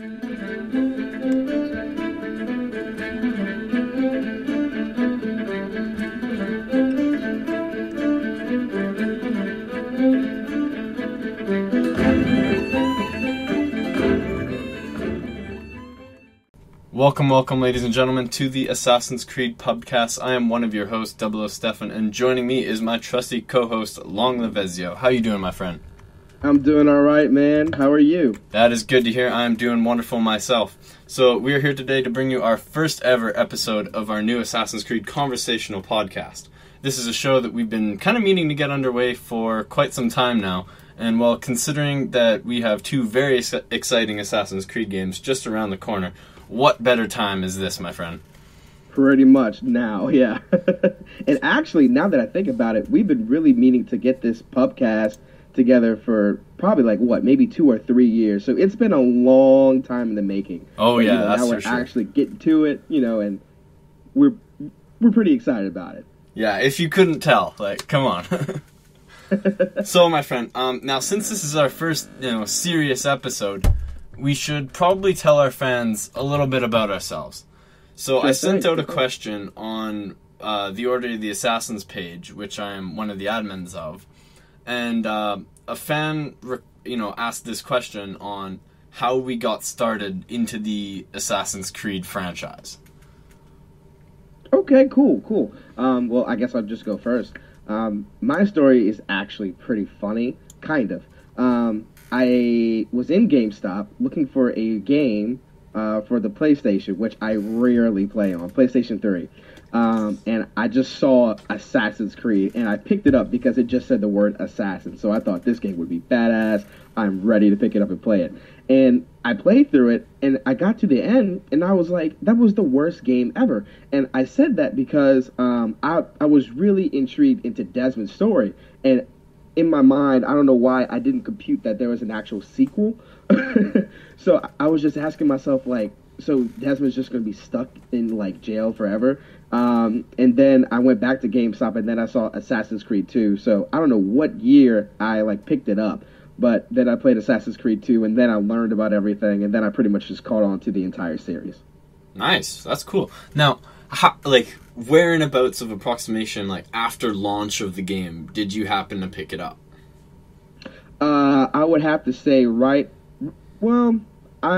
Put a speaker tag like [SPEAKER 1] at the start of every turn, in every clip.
[SPEAKER 1] Welcome, ladies and gentlemen, to the Assassin's Creed Pubcast. I am one of your hosts, 00 Stefan, and joining me is my trusty co-host, Long Levezio. How you doing, my friend?
[SPEAKER 2] I'm doing all right, man. How are you?
[SPEAKER 1] That is good to hear. I am doing wonderful myself. So we are here today to bring you our first ever episode of our new Assassin's Creed conversational podcast. This is a show that we've been kind of meaning to get underway for quite some time now. And while considering that we have two very exciting Assassin's Creed games just around the corner, what better time is this, my friend?
[SPEAKER 2] Pretty much now, yeah. And actually, now that I think about it, we've been really meaning to get this pubcast together for probably maybe 2 or 3 years. So it's been a long time in the making.
[SPEAKER 1] Oh,
[SPEAKER 2] but,
[SPEAKER 1] yeah,
[SPEAKER 2] that's
[SPEAKER 1] for sure.
[SPEAKER 2] Now we're actually getting to it, and we're pretty excited about it.
[SPEAKER 1] Yeah, if you couldn't tell, come on. So, my friend, now since this is our first, serious episode, we should probably tell our fans a little bit about ourselves. So I sent out a question on the Order of the Assassins page, which I am one of the admins of, and a fan, asked this question on how we got started into the Assassin's Creed franchise.
[SPEAKER 2] Okay, cool. Well, I guess I'll just go first. My story is actually pretty funny, kind of. I was in GameStop looking for a game for the PlayStation, which I rarely play on, PlayStation 3. And I just saw Assassin's Creed, and I picked it up because it just said the word Assassin. So I thought this game would be badass. I'm ready to pick it up and play it. And I played through it, and I got to the end, and I was like, that was the worst game ever. And I said that because I was really intrigued into Desmond's story. And in my mind, I don't know why I didn't compute that there was an actual sequel. So I was just asking myself, so Desmond's just going to be stuck in, jail forever? And then I went back to GameStop, and then I saw Assassin's Creed 2. So I don't know what year I, picked it up. But then I played Assassin's Creed 2, and then I learned about everything, and then I pretty much just caught on to the entire series.
[SPEAKER 1] Nice. That's cool. Now, where in abouts of approximation, after launch of the game, did you happen to pick it up?
[SPEAKER 2] I would have to say I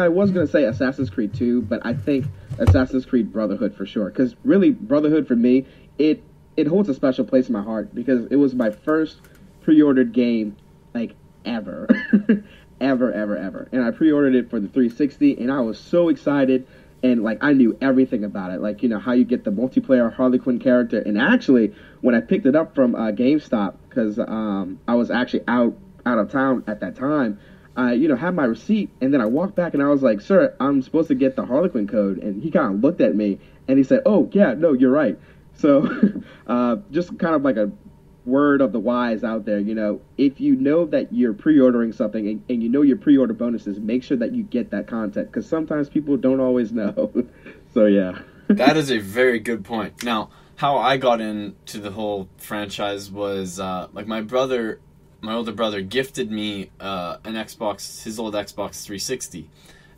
[SPEAKER 2] was going to say Assassin's Creed 2, but I think Assassin's Creed Brotherhood for sure. Because really, Brotherhood for me, it holds a special place in my heart because it was my first pre-ordered game, ever. ever. And I pre-ordered it for the 360, and I was so excited. And, I knew everything about it. How you get the multiplayer Harley Quinn character. And actually, when I picked it up from GameStop, because I was actually out of town at that time, I, had my receipt. And then I walked back, and I was like, sir, I'm supposed to get the Harley Quinn code. And he kind of looked at me, and he said, oh, yeah, no, you're right. So just kind of a word of the wise out there, if you know that you're pre-ordering something and you know your pre-order bonuses, make sure that you get that content, because sometimes people don't always know. So yeah.
[SPEAKER 1] That is a very good point. Now, how I got into the whole franchise was my older brother gifted me his old Xbox 360,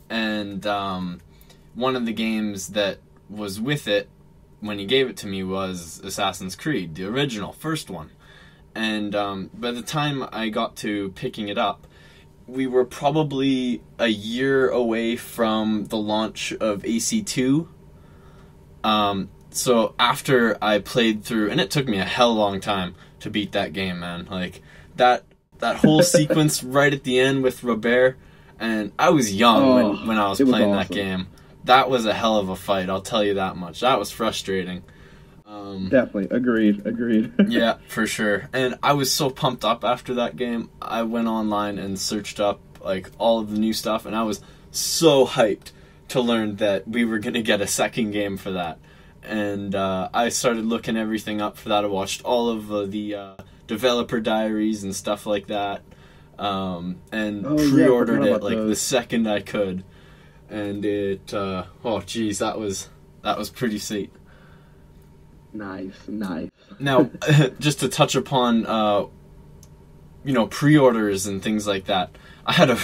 [SPEAKER 1] and one of the games that was with it when he gave it to me was Assassin's Creed, the original, first one. And by the time I got to picking it up, we were probably a year away from the launch of AC2. So after I played through, and it took me a hell long time to beat that game, man. That whole sequence right at the end with Robert, and I was young when I was playing that game. That was a hell of a fight, I'll tell you that much. That was frustrating.
[SPEAKER 2] Definitely. Agreed.
[SPEAKER 1] Yeah, for sure. And I was so pumped up after that game. I went online and searched up all of the new stuff, and I was so hyped to learn that we were going to get a second game for that. And I started looking everything up for that. I watched all of the developer diaries and stuff like that, and pre-ordered it the second I could. And it, that was pretty sweet.
[SPEAKER 2] Nice.
[SPEAKER 1] Now, just to touch upon, pre-orders and things like that, I had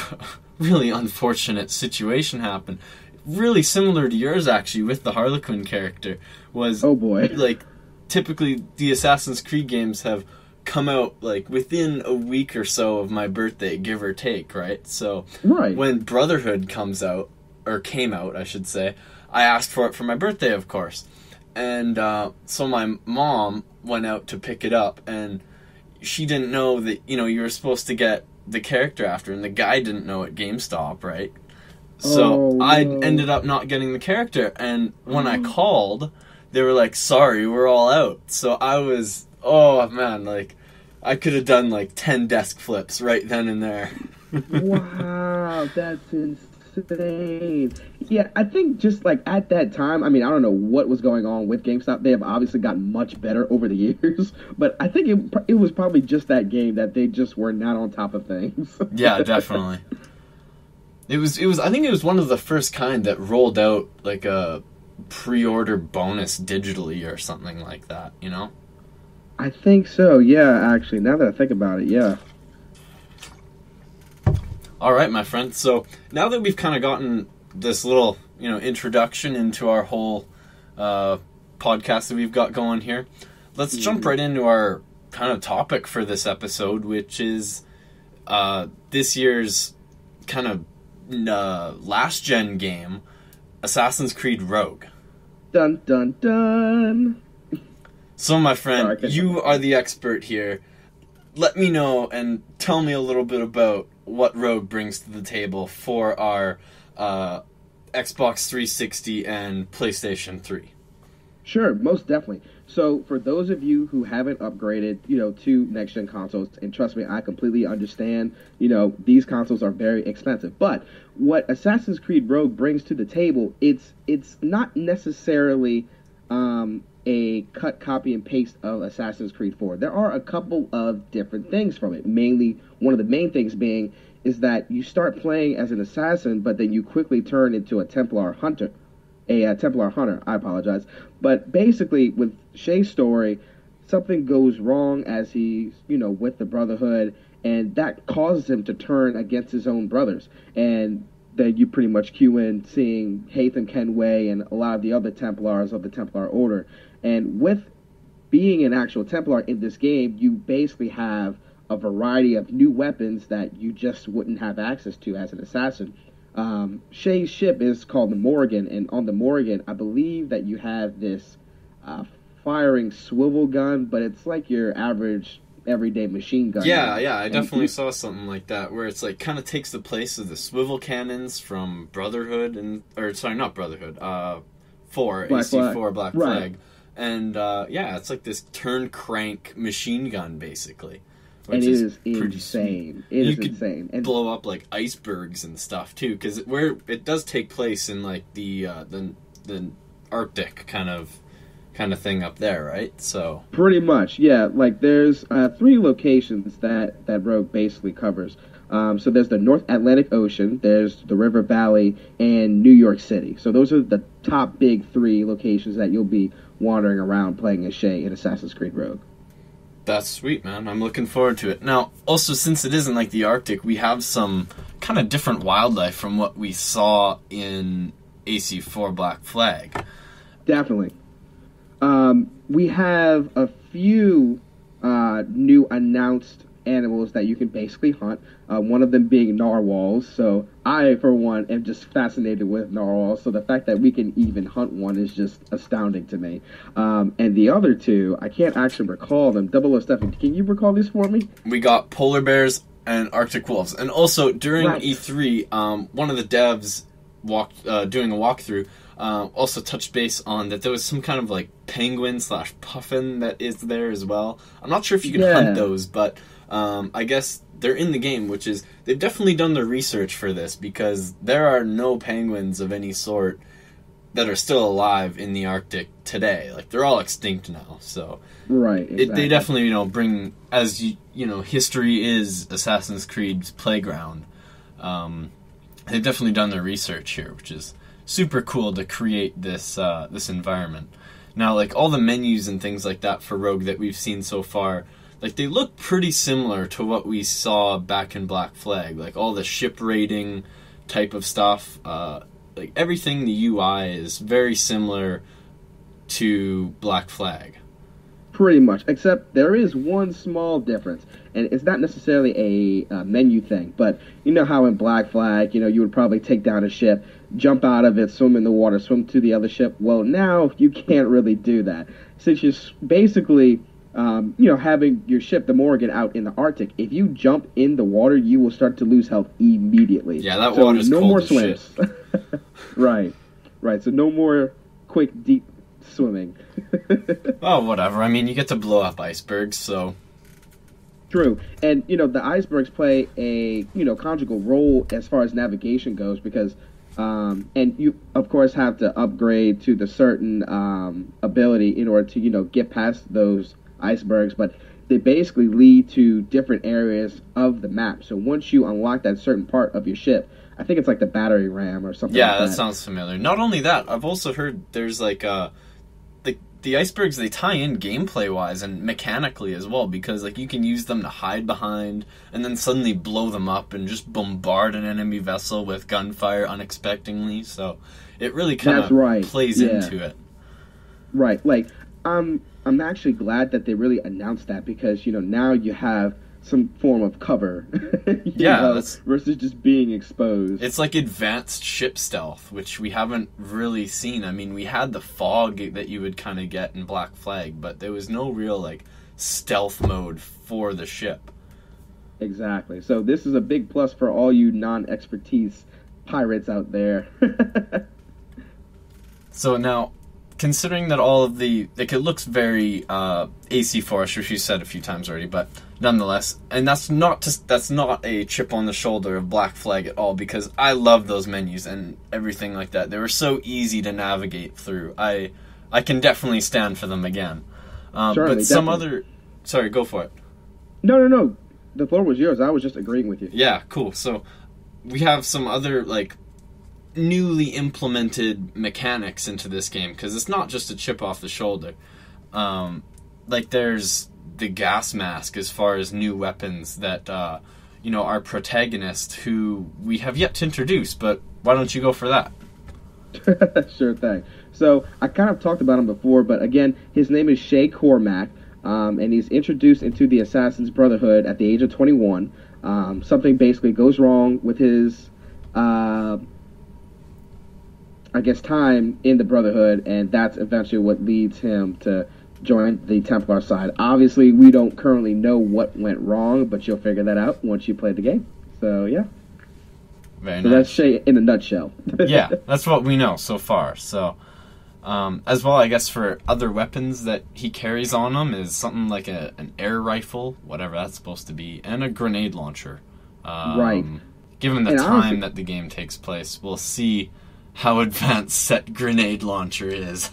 [SPEAKER 1] really unfortunate situation happen. Really similar to yours, actually, with the Harlequin character. Was,
[SPEAKER 2] oh boy,
[SPEAKER 1] like, typically the Assassin's Creed games have come out, like, within a week or so of my birthday, give or take, right? So,
[SPEAKER 2] right.
[SPEAKER 1] when Brotherhood comes out, or came out, I should say, I asked for it for my birthday, of course. And so my mom went out to pick it up, and she didn't know that, you know, you were supposed to get the character after, and the guy didn't know at GameStop, right? So I ended up not getting the character, and when I called, they were like, sorry, we're all out. So I was, oh man, like, I could have done like 10 desk flips right then and there.
[SPEAKER 2] Wow, that's insane. Yeah, I think just like at that time, I mean, I don't know what was going on with GameStop. They have obviously gotten much better over the years, but I think it was probably just that game that they just were not on top of things.
[SPEAKER 1] Yeah, definitely. It was. I think it was one of the first kind that rolled out like a pre-order bonus digitally or something like that. You know.
[SPEAKER 2] I think so. Yeah, actually, now that I think about it, yeah.
[SPEAKER 1] All right, my friend. So now that we've kind of gotten this little, you know, introduction into our whole podcast that we've got going here, let's jump right into our kind of topic for this episode, which is this year's kind of last gen game, Assassin's Creed Rogue.
[SPEAKER 2] Dun dun dun.
[SPEAKER 1] So, my friend, you are the expert here. Let me know and tell me a little bit about what Rogue brings to the table for our Xbox 360 and PlayStation 3.
[SPEAKER 2] Sure, most definitely. So, for those of you who haven't upgraded, you know, to next-gen consoles, and trust me, I completely understand, you know, these consoles are very expensive. But what Assassin's Creed Rogue brings to the table, it's not necessarily a cut, copy, and paste of Assassin's Creed 4. There are a couple of different things from it. Mainly, one of the main things being is that you start playing as an assassin, but then you quickly turn into a Templar hunter. I apologize. But basically, with Shay's story, something goes wrong as he's, you know, with the Brotherhood, and that causes him to turn against his own brothers. And then you pretty much cue in seeing Haytham Kenway and a lot of the other Templars of the Templar Order. And with being an actual Templar in this game, you basically have a variety of new weapons that you just wouldn't have access to as an assassin. Shay's ship is called the Morrigan, and on the Morrigan, I believe that you have this firing swivel gun, but it's like your average everyday machine gun.
[SPEAKER 1] Yeah, I definitely saw something like that, where it's like kind of takes the place of the swivel cannons from Brotherhood, not Brotherhood, 4,
[SPEAKER 2] Black
[SPEAKER 1] AC4
[SPEAKER 2] Flag.
[SPEAKER 1] Black
[SPEAKER 2] Right.
[SPEAKER 1] Flag. And yeah, it's like this turn crank machine gun, basically.
[SPEAKER 2] And it is insane. It is insane. And
[SPEAKER 1] blow up like icebergs and stuff too, because where it does take place in like the Arctic kind of thing up there, right? So
[SPEAKER 2] pretty much, yeah. Like there's 3 locations that Rogue basically covers. So there's the North Atlantic Ocean, there's the River Valley, and New York City. So those are the top big 3 locations that you'll be wandering around playing as Shay in Assassin's Creed Rogue.
[SPEAKER 1] That's sweet, man. I'm looking forward to it. Now, also, since it isn't like the Arctic, we have some kind of different wildlife from what we saw in AC4 Black Flag.
[SPEAKER 2] Definitely. We have a few new announced animals that you can basically hunt. One of them being narwhals. So I, for one, am just fascinated with narwhals. So the fact that we can even hunt one is just astounding to me. And the other 2, I can't actually recall them. 00 can you recall these for me?
[SPEAKER 1] We got polar bears and Arctic wolves. And also, during
[SPEAKER 2] Right.
[SPEAKER 1] E3, one of the devs doing a walkthrough also touched base on that there was some kind of like penguin/puffin that is there as well. I'm not sure if you can hunt those, but I guess they're in the game, which is, they've definitely done the research for this, because there are no penguins of any sort that are still alive in the Arctic today. Like, they're all extinct now, so
[SPEAKER 2] right. Exactly.
[SPEAKER 1] They definitely, you know, bring, as you know, history is Assassin's Creed's playground. They've definitely done their research here, which is super cool to create this this environment. Now, like, all the menus and things like that for Rogue that we've seen so far, like they look pretty similar to what we saw back in Black Flag, like all the ship rating type of stuff. Like everything, the UI is very similar to Black Flag.
[SPEAKER 2] Pretty much, except there is one small difference, and it's not necessarily a menu thing, but you know how in Black Flag, you would probably take down a ship, jump out of it, swim in the water, swim to the other ship. Well, now you can't really do that, since you're basically, having your ship, the Morgan, out in the Arctic. If you jump in the water, you will start to lose health immediately.
[SPEAKER 1] Yeah, that water's
[SPEAKER 2] no
[SPEAKER 1] cold
[SPEAKER 2] more
[SPEAKER 1] as
[SPEAKER 2] swims. Right. So no more quick, deep swimming.
[SPEAKER 1] Oh, whatever. I mean, you get to blow up icebergs, so...
[SPEAKER 2] True. And, the icebergs play a, conjugal role as far as navigation goes because, and you, of course, have to upgrade to the certain ability in order to, get past those icebergs, but they basically lead to different areas of the map. So once you unlock that certain part of your ship, I think it's like the battery ram or something like that.
[SPEAKER 1] Yeah, that sounds familiar. Not only that, I've also heard there's like the icebergs, they tie in gameplay-wise and mechanically as well, because like you can use them to hide behind and then suddenly blow them up and just bombard an enemy vessel with gunfire unexpectedly. So it really kind of plays into it.
[SPEAKER 2] Right. Like I'm actually glad that they really announced that because now you have some form of cover, versus just being exposed.
[SPEAKER 1] It's like advanced ship stealth, which we haven't really seen. I mean, we had the fog that you would kind of get in Black Flag, but there was no real like stealth mode for the ship.
[SPEAKER 2] Exactly. So this is a big plus for all you non-expertise pirates out there.
[SPEAKER 1] So now, considering that all of it looks very AC Force, which you said a few times already, but nonetheless, and that's not a chip on the shoulder of Black Flag at all, because I love those menus and everything like that. They were so easy to navigate through. I can definitely stand for them again. But some other... Sorry, go for it.
[SPEAKER 2] No. The floor was yours. I was just agreeing with you.
[SPEAKER 1] Yeah, cool. So we have some other, like, newly implemented mechanics into this game, because it's not just a chip off the shoulder. Like there's the gas mask as far as new weapons that our protagonist, who we have yet to introduce, but why don't you go for that?
[SPEAKER 2] Sure thing. So I kind of talked about him before, but again, his name is Shay Cormac, and he's introduced into the Assassin's Brotherhood at the age of 21. Something basically goes wrong with his time in the Brotherhood, and that's eventually what leads him to join the Templar side. Obviously, we don't currently know what went wrong, but you'll figure that out once you play the game. So, yeah.
[SPEAKER 1] Very
[SPEAKER 2] nice. That's Shay in a nutshell.
[SPEAKER 1] Yeah, that's what we know so far. So, as well, I guess for other weapons that he carries on him is something like an air rifle, whatever that's supposed to be, and a grenade launcher.
[SPEAKER 2] Right.
[SPEAKER 1] Given the time that the game takes place, we'll see how advanced that grenade launcher is.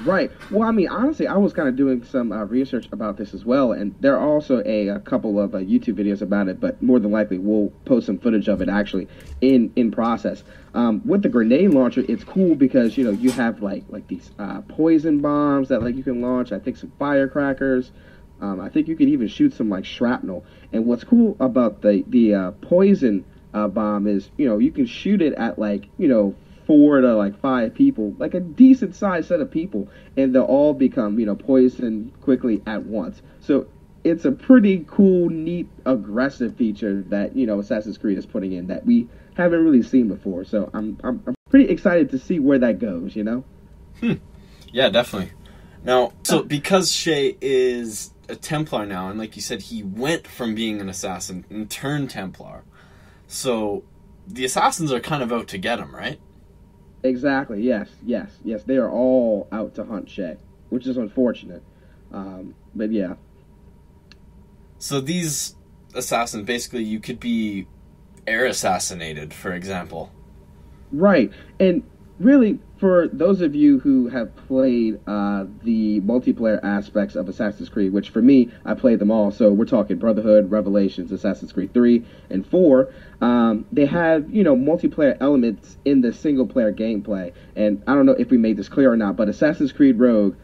[SPEAKER 2] Right. Well, I mean, honestly, I was kind of doing some research about this as well, and there are also a couple of YouTube videos about it, but more than likely we'll post some footage of it actually in process. With the grenade launcher, it's cool because, you have like these poison bombs that like you can launch, I think some firecrackers. I think you could even shoot some like shrapnel. And what's cool about the poison bomb is, you can shoot it at like, 4 to like 5 people, like a decent sized set of people, and they'll all become, poisoned quickly at once. So it's a pretty cool, neat, aggressive feature that, Assassin's Creed is putting in that we haven't really seen before. So I'm pretty excited to see where that goes,
[SPEAKER 1] Yeah, definitely. Now, so because Shay is a Templar now, and like you said, he went from being an assassin and turned Templar, so the assassins are kind of out to get him, right?
[SPEAKER 2] Exactly. Yes. They are all out to hunt Shay, which is unfortunate. But yeah.
[SPEAKER 1] So these assassins, basically, you could be air assassinated, for example.
[SPEAKER 2] Right. And really, for those of you who have played the multiplayer aspects of Assassin's Creed, which for me, I played them all. So we're talking Brotherhood, Revelations, Assassin's Creed 3 and 4. They have, multiplayer elements in the single-player gameplay. And I don't know if we made this clear or not, but Assassin's Creed Rogue,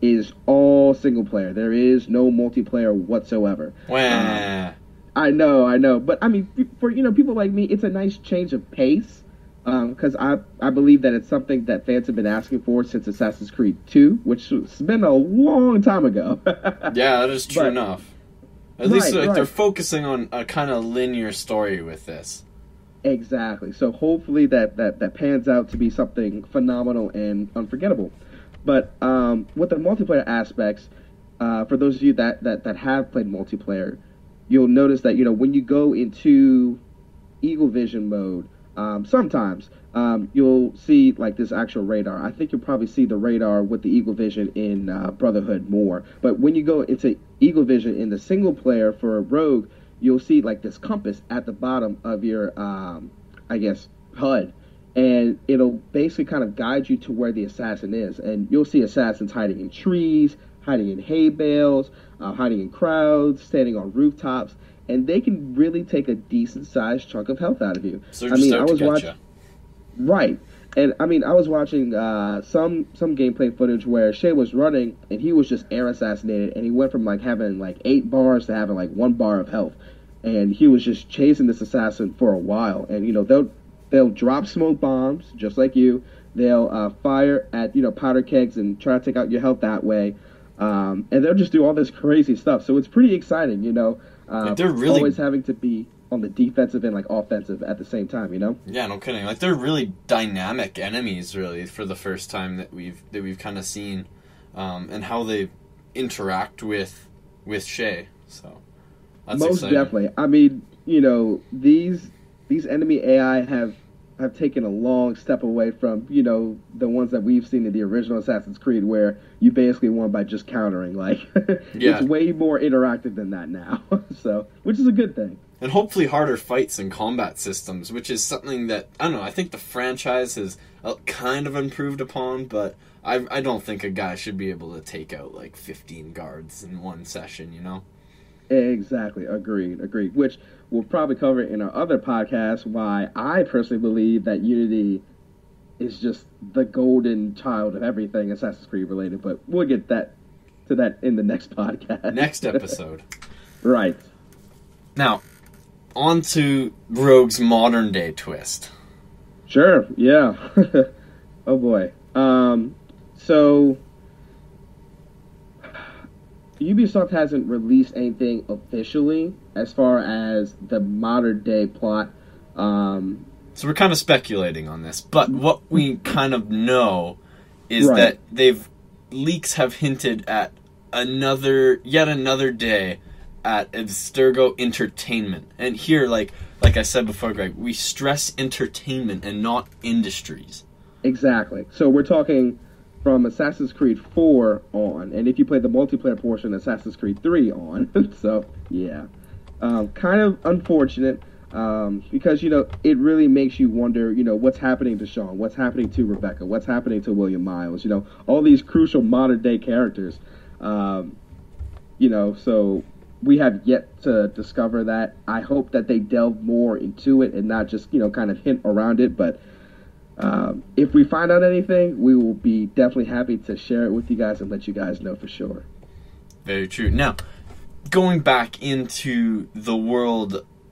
[SPEAKER 2] is all single player. There is no multiplayer whatsoever.
[SPEAKER 1] Wah.
[SPEAKER 2] I know, but I mean, for people like me, it's a nice change of pace. Because I believe that it's something that fans have been asking for since Assassin's Creed 2, which has been a long time ago.
[SPEAKER 1] Yeah, that is true enough. At least
[SPEAKER 2] right.
[SPEAKER 1] they're focusing on a kind of linear story with this.
[SPEAKER 2] Exactly. So hopefully that pans out to be something phenomenal and unforgettable. But with the multiplayer aspects, for those of you that have played multiplayer, you'll notice that when you go into Eagle Vision mode, sometimes you'll see like this actual radar. I think you'll probably see the radar with the Eagle Vision in Brotherhood more. But when you go into Eagle Vision in the single player for Rogue, you'll see like this compass at the bottom of your, I guess, HUD. And it'll basically kind of guide you to where the assassin is. And you'll see assassins hiding in trees, hiding in hay bales, hiding in crowds, standing on rooftops. And they can really take a decent-sized chunk of health out of you.
[SPEAKER 1] So I was watching,
[SPEAKER 2] right? And I mean, I was watching some gameplay footage where Shay was running, and he was just air assassinated, and he went from like having like 8 bars to having like 1 bar of health, and he was just chasing this assassin for a while. And they'll drop smoke bombs just like you. They'll fire at powder kegs and try to take out your health that way, and they'll just do all this crazy stuff. So it's pretty exciting,
[SPEAKER 1] they're really
[SPEAKER 2] always having to be on the defensive and like offensive at the same time,
[SPEAKER 1] Yeah, no kidding. Like they're really dynamic enemies, really, for the first time that we've kind of seen, and how they interact with Shay. So that's
[SPEAKER 2] most
[SPEAKER 1] exciting.
[SPEAKER 2] definitely. I mean, these enemy AI have taken a long step away from the ones that we've seen in the original Assassin's Creed, where you basically won by just countering. Like
[SPEAKER 1] yeah.
[SPEAKER 2] It's way more interactive than that now. So, which is a good thing.
[SPEAKER 1] And hopefully harder fights and combat systems, which is something that, I don't know, I think the franchise has kind of improved upon, but I don't think a guy should be able to take out like 15 guards in one session,
[SPEAKER 2] Exactly. Agreed. Which we'll probably cover in our other podcast, why I personally believe that Unity is just the golden child of everything Assassin's Creed related, but we'll get to that in the next podcast.
[SPEAKER 1] Next episode.
[SPEAKER 2] Right.
[SPEAKER 1] Now, on to Rogue's modern day twist.
[SPEAKER 2] Sure, yeah. Oh boy. So Ubisoft hasn't released anything officially as far as the modern day plot.
[SPEAKER 1] So we're kind of speculating on this, but what we kind of know is
[SPEAKER 2] right.
[SPEAKER 1] that leaks have hinted at yet another day at Abstergo Entertainment. And here, like I said before, Greg, we stress entertainment and not industries.
[SPEAKER 2] Exactly. So we're talking from Assassin's Creed 4 on, and if you play the multiplayer portion, Assassin's Creed 3 on. So, yeah. Kind of unfortunate, because, it really makes you wonder, what's happening to Sean, what's happening to Rebecca, what's happening to William Miles, all these crucial modern-day characters. So we have yet to discover that. I hope that they delve more into it and not just, kind of hint around it, but if we find out anything, we will be definitely happy to share it with you guys and let you guys know for sure.
[SPEAKER 1] Very true. Now, going back into the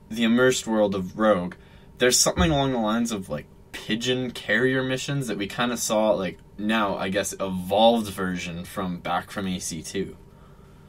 [SPEAKER 1] immersed world of Rogue, there's something along the lines of like pigeon carrier missions that we kind of saw, like now, I guess, evolved version from AC2.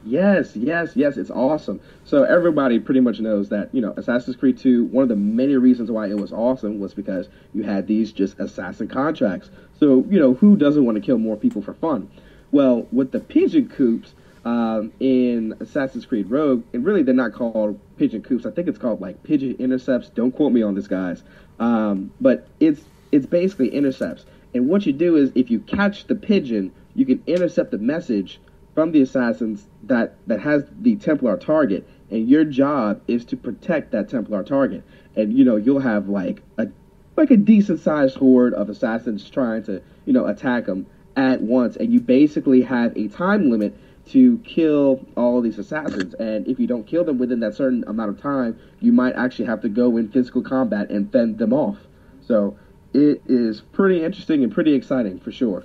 [SPEAKER 2] Yes, it's awesome. So everybody pretty much knows that, Assassin's Creed 2, one of the many reasons why it was awesome was because you had these just assassin contracts. So, who doesn't want to kill more people for fun? Well, with the pigeon coops in Assassin's Creed Rogue, and really they're not called pigeon coops, I think it's called like pigeon intercepts. Don't quote me on this, guys. But it's basically intercepts. And what you do is if you catch the pigeon, you can intercept the message from the assassins that has the Templar target, and your job is to protect that Templar target. And you'll have like a decent sized horde of assassins trying to attack them at once, and you basically have a time limit to kill all these assassins. And if you don't kill them within that certain amount of time, you might actually have to go in physical combat and fend them off. So it is pretty interesting and pretty exciting for sure.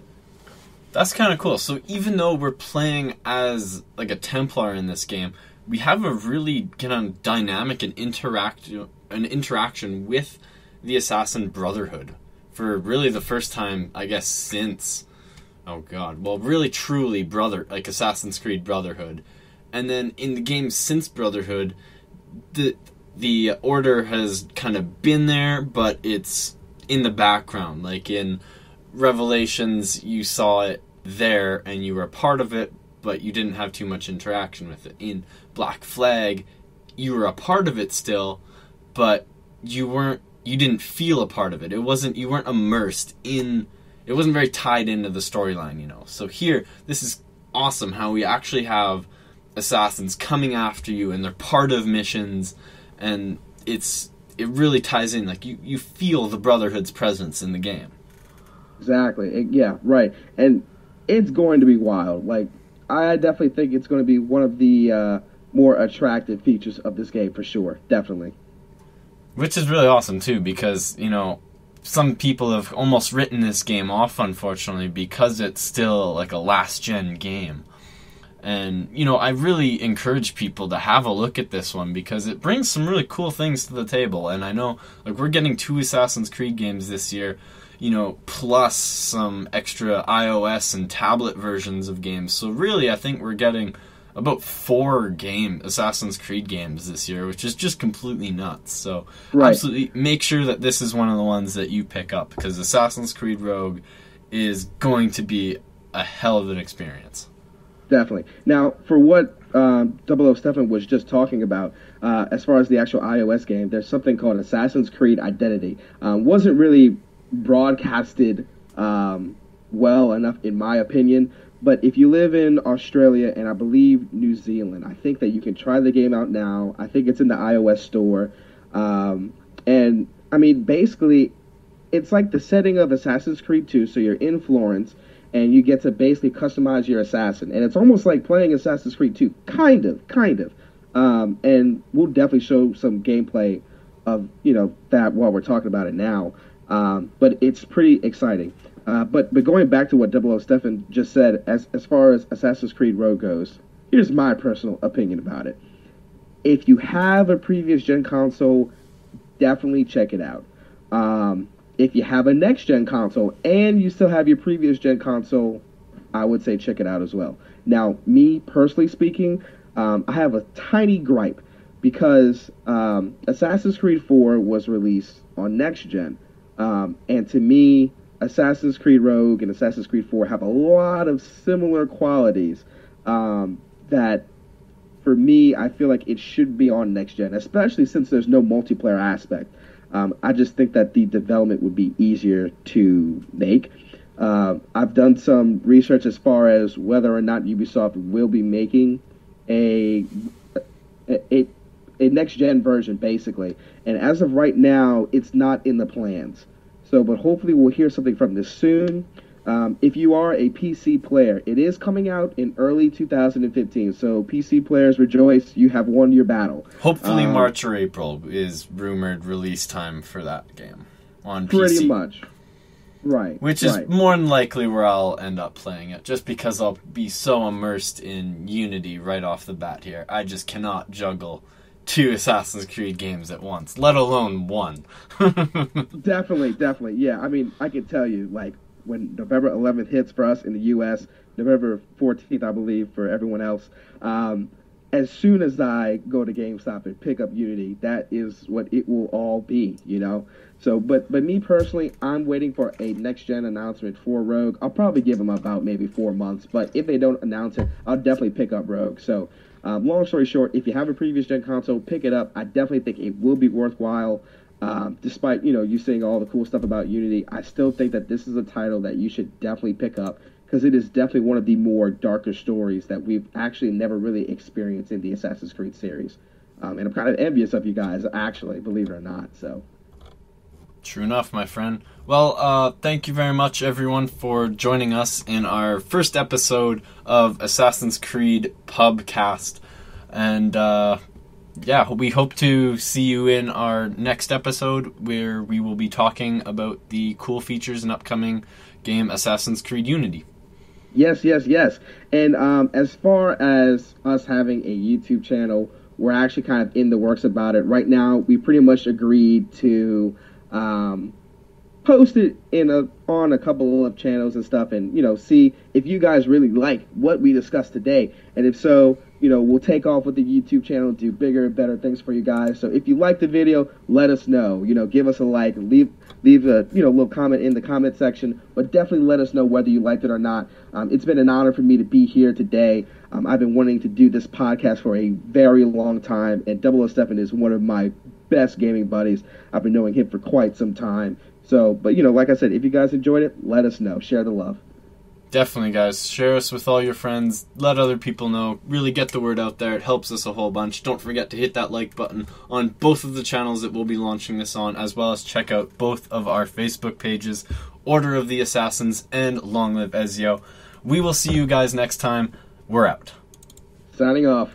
[SPEAKER 1] That's kind of cool. So even though we're playing as like a Templar in this game, we have a really kind of dynamic and interaction with the Assassin Brotherhood for really the first time, I guess, since really truly Assassin's Creed Brotherhood. And then in the game since Brotherhood, the Order has kind of been there, but it's in the background. Like in Revelations, you saw it there and you were a part of it, but you didn't have too much interaction with it. In Black Flag, you were a part of it still, but you didn't feel a part of it. You weren't immersed in, it wasn't very tied into the storyline, you know. So here, this is awesome how we actually have assassins coming after you and they're part of missions, and it really ties in. Like you feel the Brotherhood's presence in the game.
[SPEAKER 2] Exactly. Yeah, right. And it's going to be wild. Like, I definitely think it's going to be one of the more attractive features of this game for sure. Definitely.
[SPEAKER 1] Which is really awesome too, because, you know, some people have almost written this game off, unfortunately, because it's still like a last-gen game. And, you know, I really encourage people to have a look at this one because it brings some really cool things to the table. And I know, like, we're getting 2 Assassin's Creed games this year, you know, plus some extra iOS and tablet versions of games. So really, I think we're getting about 4 Assassin's Creed games this year, which is just completely nuts. So absolutely make sure that this is one of the ones that you pick up, because Assassin's Creed Rogue is going to be a hell of an experience.
[SPEAKER 2] Definitely. Now, for what 007 was just talking about, as far as the actual iOS game, there's something called Assassin's Creed Identity. Wasn't really broadcasted well enough, in my opinion. But if you live in Australia and I believe New Zealand, I think that you can try the game out now. I think it's in the iOS store. And, I mean, basically, it's like the setting of Assassin's Creed 2. So you're in Florence, and you get to basically customize your assassin. And it's almost like playing Assassin's Creed 2. Kind of. And we'll definitely show some gameplay of, you know, that while we're talking about it now. But it's pretty exciting. But going back to what 007 just said, as far as Assassin's Creed Rogue goes, here's my personal opinion about it. If you have a previous gen console, definitely check it out. If you have a next gen console and you still have your previous gen console, I would say check it out as well. Now, me personally speaking, I have a tiny gripe because Assassin's Creed 4 was released on next gen, and to me, Assassin's Creed Rogue and Assassin's Creed 4 have a lot of similar qualities that, for me, I feel like it should be on next gen, especially since there's no multiplayer aspect. I just think that the development would be easier to make. I've done some research as far as whether or not Ubisoft will be making a next gen version, basically. And as of right now, it's not in the plans. So, but hopefully we'll hear something from this soon. If you are a PC player, it is coming out in early 2015. So PC players, rejoice, you have won your battle.
[SPEAKER 1] Hopefully March or April is rumored release time for that game on PC.
[SPEAKER 2] Pretty much. Right.
[SPEAKER 1] Which is more than likely where I'll end up playing it, just because I'll be so immersed in Unity right off the bat here. I just cannot juggle 2 Assassin's Creed games at once, let alone 1.
[SPEAKER 2] Definitely. Yeah, I mean, I can tell you, like, when November 11th hits for us in the U.S., November 14th, I believe, for everyone else, as soon as I go to GameStop and pick up Unity, that is what it will all be, you know? So, but me personally, I'm waiting for a next-gen announcement for Rogue. I'll probably give them about maybe 4 months, but if they don't announce it, I'll definitely pick up Rogue. So, long story short, if you have a previous gen console, pick it up. I definitely think it will be worthwhile. Despite, you know, you saying all the cool stuff about Unity, I still think that this is a title that you should definitely pick up, because it is definitely one of the more darker stories that we've actually never really experienced in the Assassin's Creed series. And I'm kind of envious of you guys, actually, believe it or not. So.
[SPEAKER 1] True enough, my friend. Well, thank you very much, everyone, for joining us in our first episode of Assassin's Creed Pubcast. And, yeah, we hope to see you in our next episode, where we will be talking about the cool features and upcoming game Assassin's Creed Unity.
[SPEAKER 2] Yes, yes, yes. And as far as us having a YouTube channel, we're actually kind of in the works about it. Right now, we pretty much agreed to post it on a couple of channels and stuff, and see if you guys really like what we discussed today, and if so, we'll take off with the YouTube channel, do bigger and better things for you guys. So if you like the video, let us know. Give us a like, leave a little comment in the comment section, but definitely let us know whether you liked it or not. It's been an honor for me to be here today. I've been wanting to do this podcast for a very long time, and Double O Stefan is one of my best gaming buddies. I've been knowing him for quite some time. So, but like I said, if you guys enjoyed it, let us know. Share the love.
[SPEAKER 1] Definitely, guys. Share us with all your friends. Let other people know. Really get the word out there. It helps us a whole bunch. Don't forget to hit that like button on both of the channels that we'll be launching this on, as well as check out both of our Facebook pages, Order of the Assassins and Long Live Ezio. We will see you guys next time. We're out.
[SPEAKER 2] Signing off.